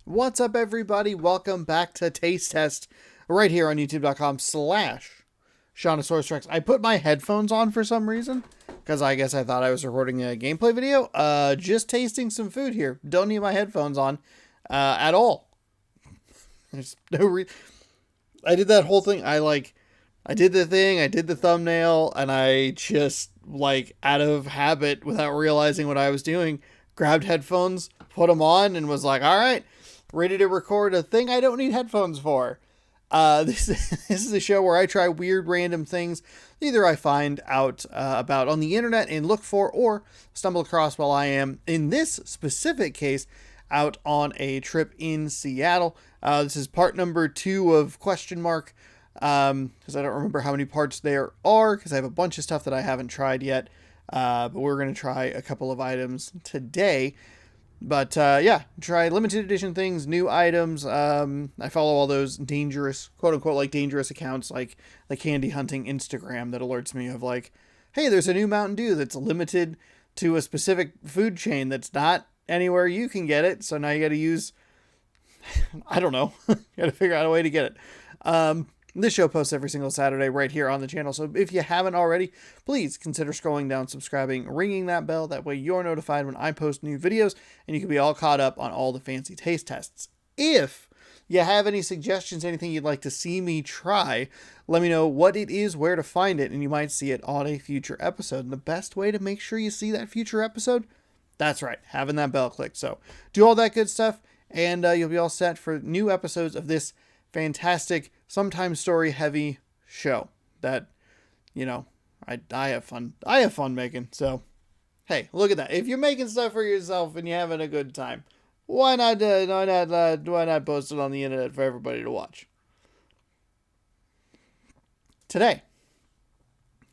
What's up, everybody? Welcome back to Taste Test right here on youtube.com/Shaunosaurus Rex. I put my headphones on for some reason because I guess I thought I was recording a gameplay video. Just tasting some food here. Don't need my headphones on at all. There's no reason. I did that whole thing. I did the thing, I did the thumbnail, and I just, out of habit, without realizing what I was doing, grabbed headphones, put them on, and was like, all right, ready to record a thing I don't need headphones for. This is a show where I try weird, random things either I find out about on the internet and look for, or stumble across while I am, in this specific case, out on a trip in Seattle. This is part number 2 of question mark, because I don't remember how many parts there are, because I have a bunch of stuff that I haven't tried yet. But we're going to try a couple of items today. But yeah, try limited edition things, new items. I follow all those dangerous, quote unquote, dangerous accounts, like the candy hunting Instagram, that alerts me of hey, there's a new Mountain Dew that's limited to a specific food chain that's not anywhere you can get it. So now you got to use, I don't know, you got to figure out a way to get it. This show posts every single Saturday right here on the channel, so if you haven't already, please consider scrolling down, subscribing, ringing that bell. That way you're notified when I post new videos, and you can be all caught up on all the fancy taste tests. If you have any suggestions, anything you'd like to see me try, let me know what it is, where to find it, and you might see it on a future episode. And the best way to make sure you see that future episode, that's right, having that bell clicked. So do all that good stuff, and you'll be all set for new episodes of this fantastic, sometimes story heavy show that, I have fun making. So hey, look at that. If you're making stuff for yourself and you're having a good time, why not post it on the internet for everybody to watch? Today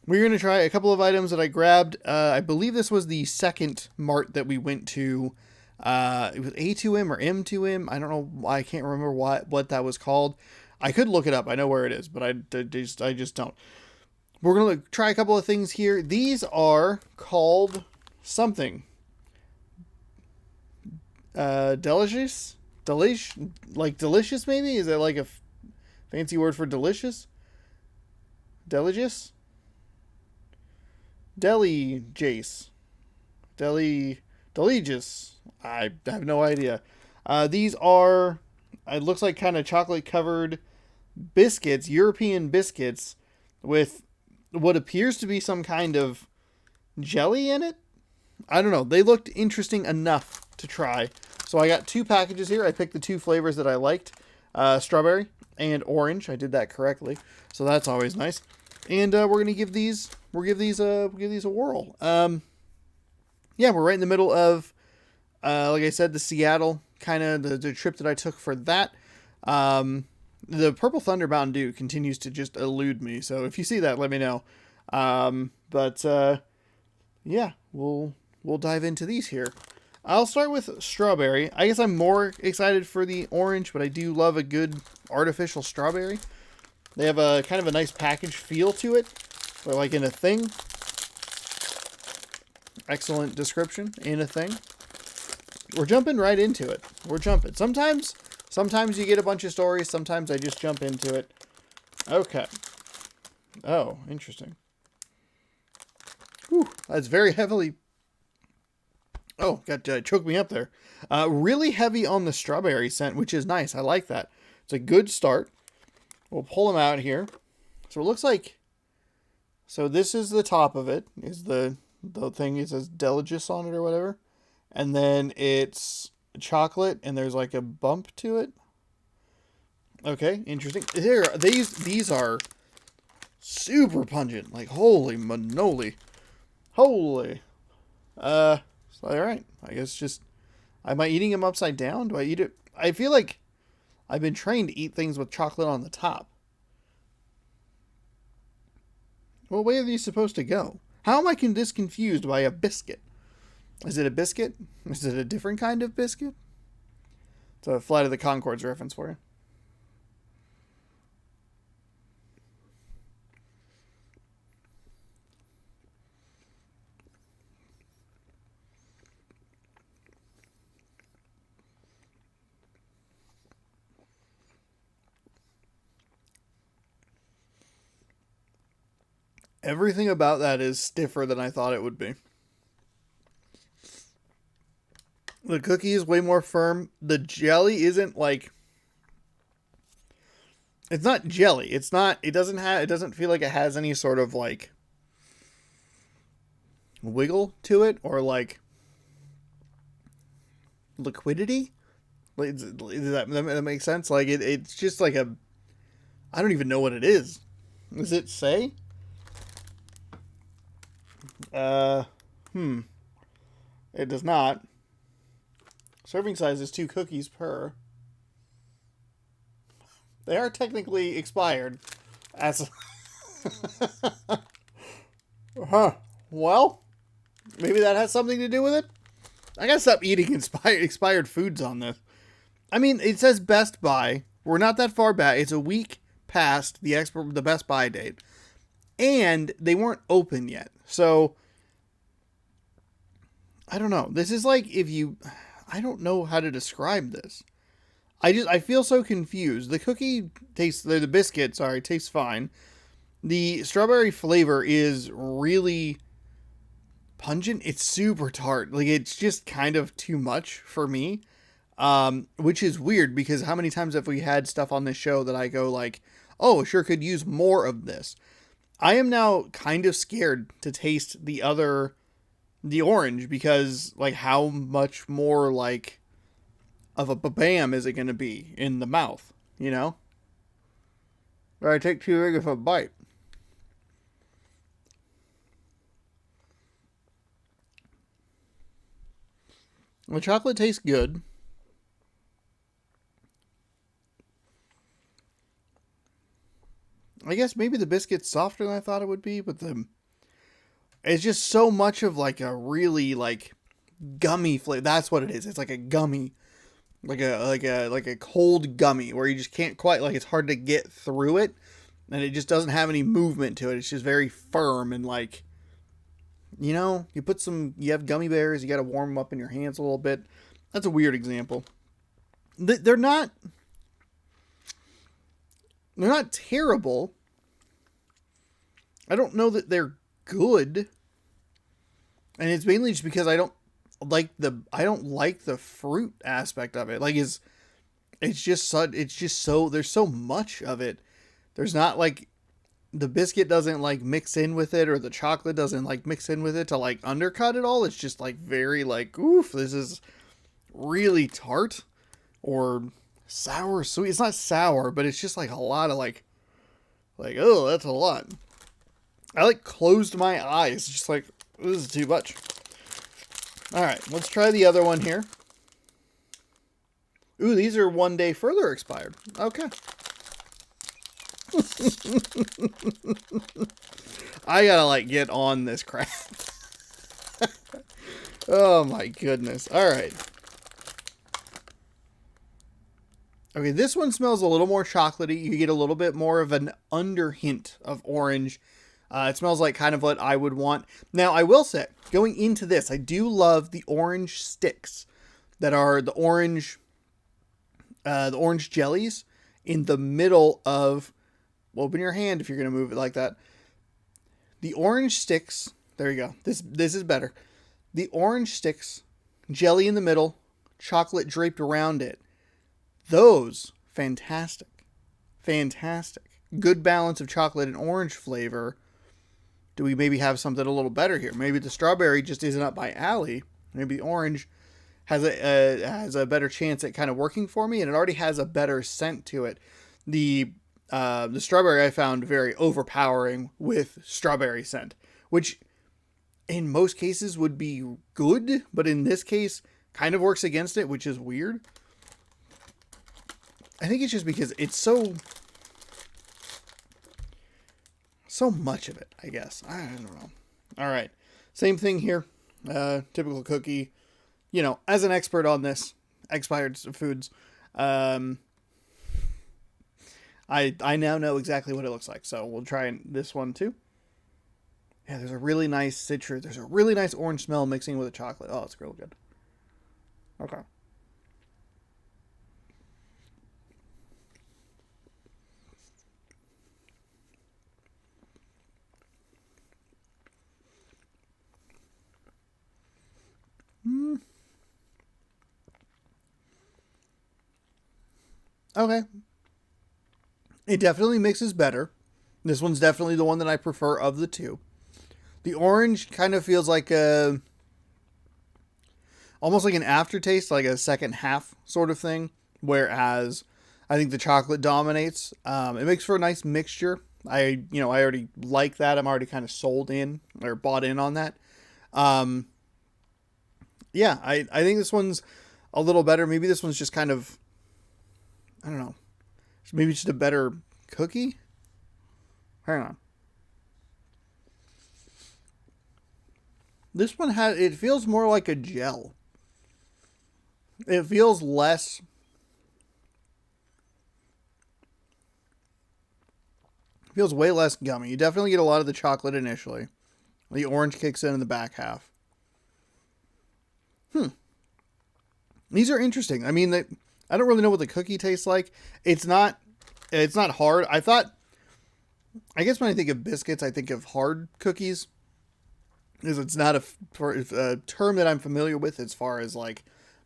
we're going to try a couple of items that I grabbed. I believe this was the second mart that we went to. It was A2M or M2M. I don't know. I can't remember what that was called. I could look it up. I know where it is, but I just don't. We're going to try a couple of things here. These are called something. Delicious? Delicious maybe? Is that like a fancy word for delicious? Delicious? Deli Jace. Delicious. I have no idea. These are, it looks like kind of chocolate covered biscuits, European biscuits, with what appears to be some kind of jelly in it. I don't know. They looked interesting enough to try. So I got 2 packages here. I picked the 2 flavors that I liked, strawberry and orange. I did that correctly, so that's always nice. And we're gonna give these a whirl. Yeah, we're right in the middle of, like I said, the Seattle kind of the trip that I took for that. The Purple Thunder Mountain Dew continues to just elude me, so if you see that, let me know. Yeah, we'll dive into these here. I'll start with strawberry. I guess I'm more excited for the orange, but I do love a good artificial strawberry. They have a kind of a nice package feel to it, but like in a thing. Excellent description, in a thing. We're jumping right into it. We're jumping. Sometimes you get a bunch of stories. Sometimes I just jump into it. Okay. Oh, interesting. Whew, that's very heavily. Oh, choked me up there. Really heavy on the strawberry scent, which is nice. I like that. It's a good start. We'll pull them out here. So it looks like. So this is the top of it. Is the thing. It says Delicious on it or whatever. And then it's chocolate, and there's like a bump to it. Okay, interesting. Here, these are super pungent. Like, holy manoli. Holy. All right. I guess just, am I eating them upside down? Do I eat it? I feel like I've been trained to eat things with chocolate on the top. What way are these supposed to go? How am I this confused by a biscuit? Is it a biscuit? Is it a different kind of biscuit? It's a Flight of the Conchords reference for you. Everything about that is stiffer than I thought it would be. The cookie is way more firm. The jelly isn't like... It's not jelly. It's not... It doesn't feel like it has any sort of like... wiggle to it or like... liquidity? Like, does that make sense? Like, it's just like a... I don't even know what it is. Does it say? It does not. Serving size is 2 cookies per. They are technically expired. As huh. Well, maybe that has something to do with it. I gotta stop eating expired foods on this. I mean, it says Best Buy. We're not that far back. It's a week past the Best Buy date. And they weren't open yet. So, I don't know. This is like if you... I don't know how to describe this. I feel so confused. The cookie tastes... The biscuit, sorry, tastes fine. The strawberry flavor is really pungent. It's super tart. Like, it's just kind of too much for me. Which is weird because how many times have we had stuff on this show that I go like, oh, sure could use more of this. I am now kind of scared to taste the orange because like how much more like of a bam is it going to be in the mouth, you know? Or I take too big of a bite. The chocolate tastes good. I guess maybe the biscuit's softer than I thought it would be, but it's just so much of like a really like gummy flavor. That's what it is. It's like a gummy, like a cold gummy where you just can't quite like it's hard to get through it, and it just doesn't have any movement to it. It's just very firm and like, you know, you have gummy bears, you got to warm them up in your hands a little bit. That's a weird example. They're not terrible. I don't know that they're good. And it's mainly just because I don't like the fruit aspect of it. Like there's so much of it. There's not like the biscuit doesn't like mix in with it or the chocolate doesn't like mix in with it to like undercut it all. It's just like very like, oof, this is really tart or sour, sweet. It's not sour, but it's just like a lot of like, oh, that's a lot. I like closed my eyes, just like, this is too much. All right, let's try the other one here. Ooh, these are 1 day further expired. Okay. I gotta like get on this crap. Oh my goodness. All right. Okay, this one smells a little more chocolatey. You get a little bit more of an under hint of orange. It smells like kind of what I would want. Now, I will say, going into this, I do love the orange sticks that are the orange jellies in the middle of... Open your hand if you're going to move it like that. The orange sticks... There you go. This is better. The orange sticks, jelly in the middle, chocolate draped around it. Those, fantastic. Fantastic. Good balance of chocolate and orange flavor. Do we maybe have something a little better here? Maybe the strawberry just isn't up my alley. Maybe the orange has a better chance at kind of working for me, and it already has a better scent to it. The strawberry I found very overpowering with strawberry scent, which in most cases would be good, but in this case kind of works against it, which is weird. I think it's just because it's so much of it, I guess. I don't know. All right. Same thing here. Typical cookie. You know, as an expert on this, expired foods, I now know exactly what it looks like. So we'll try this one too. Yeah, there's a really nice citrus. There's a really nice orange smell mixing with the chocolate. Oh, it's real good. Okay. Okay. It definitely mixes better. This one's definitely the one that I prefer of the two. The orange kind of feels like almost like an aftertaste, like a second half sort of thing. Whereas I think the chocolate dominates. It makes for a nice mixture. I already like that. I'm already kind of sold in or bought in on that. Um, yeah, I think this one's a little better. Maybe this one's just kind of, I don't know, maybe just a better cookie. Hang on. This one it feels more like a gel. It feels less, feels way less gummy. You definitely get a lot of the chocolate initially. The orange kicks in the back half. These are interesting. I mean, I don't really know what the cookie tastes like. It's not hard. I guess when I think of biscuits, I think of hard cookies. Because it's not a term that I'm familiar with as far as like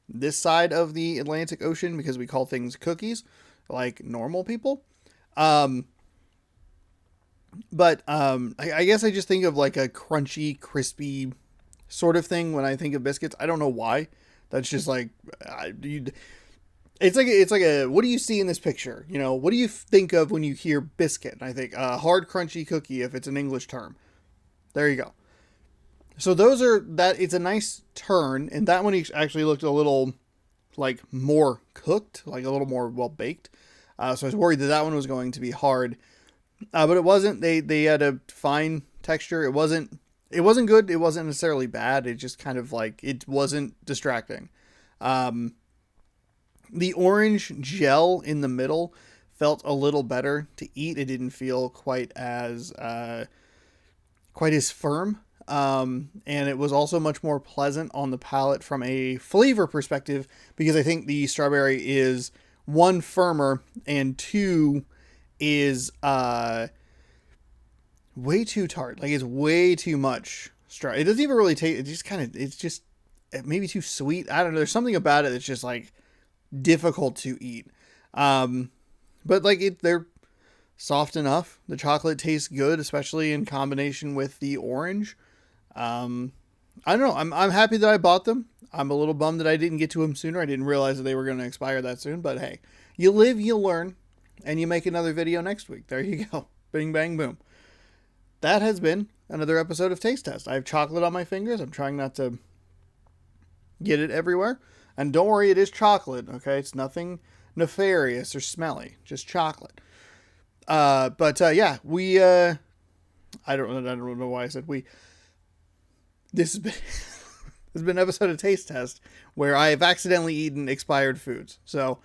this side of the Atlantic Ocean, because we call things cookies like normal people. Um, but I guess I just think of like a crunchy, crispy sort of thing when I think of biscuits. I don't know why. That's just like it's like a what do you see in this picture? What do you think of when you hear biscuit? And I think a hard, crunchy cookie if it's an English term. There you go. So those are that. It's a nice turn, and that one actually looked a little like more cooked, like a little more well baked. So I was worried that one was going to be hard, but it wasn't. They had a fine texture. It wasn't. It wasn't good. It wasn't necessarily bad. It just kind of like it wasn't distracting. Um, the orange gel in the middle felt a little better to eat. It didn't feel quite as firm. And it was also much more pleasant on the palate from a flavor perspective, because I think the strawberry is one firmer and two is way too tart. Like it's way too much straw. It doesn't even really taste. It's just maybe too sweet. I don't know. There's something about it that's just like difficult to eat. Um, but like they're soft enough. The chocolate tastes good, especially in combination with the orange. Um, I don't know. I'm happy that I bought them. I'm a little bummed that I didn't get to them sooner. I didn't realize that they were going to expire that soon. But hey, you live, you learn, and you make another video next week. There you go. Bing, bang, boom. That has been another episode of Taste Test. I have chocolate on my fingers. I'm trying not to get it everywhere. And don't worry, it is chocolate, okay? It's nothing nefarious or smelly. Just chocolate. But yeah, I don't know why I said we. This has been this has been an episode of Taste Test where I have accidentally eaten expired foods. So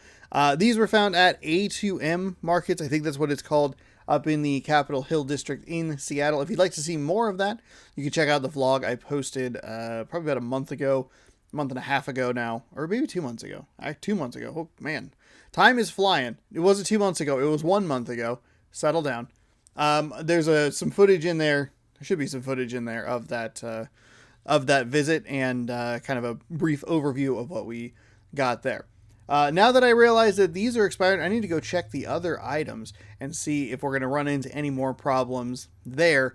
these were found at A2M Markets. I think that's what it's called, up in the Capitol Hill District in Seattle. If you'd like to see more of that, you can check out the vlog I posted probably about a month and a half ago now, or maybe 2 months ago. 2 months ago. Oh man, time is flying. It wasn't 2 months ago. It was 1 month ago. Settle down. There's some footage in there. There should be some footage in there of that visit, and kind of a brief overview of what we got there. Now that I realize that these are expired, I need to go check the other items and see if we're going to run into any more problems there.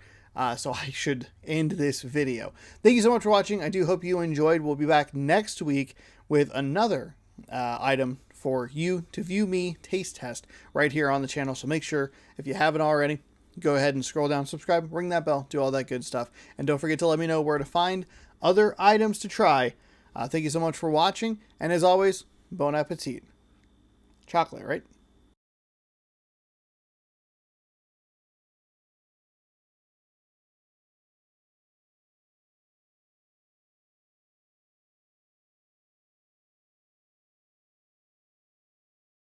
So I should end this video. Thank you so much for watching. I do hope you enjoyed. We'll be back next week with another item for you to view me taste test right here on the channel. So make sure, if you haven't already, go ahead and scroll down, subscribe, ring that bell, do all that good stuff. And don't forget to let me know where to find other items to try. Thank you so much for watching. And as always, bon appetit. Chocolate, right?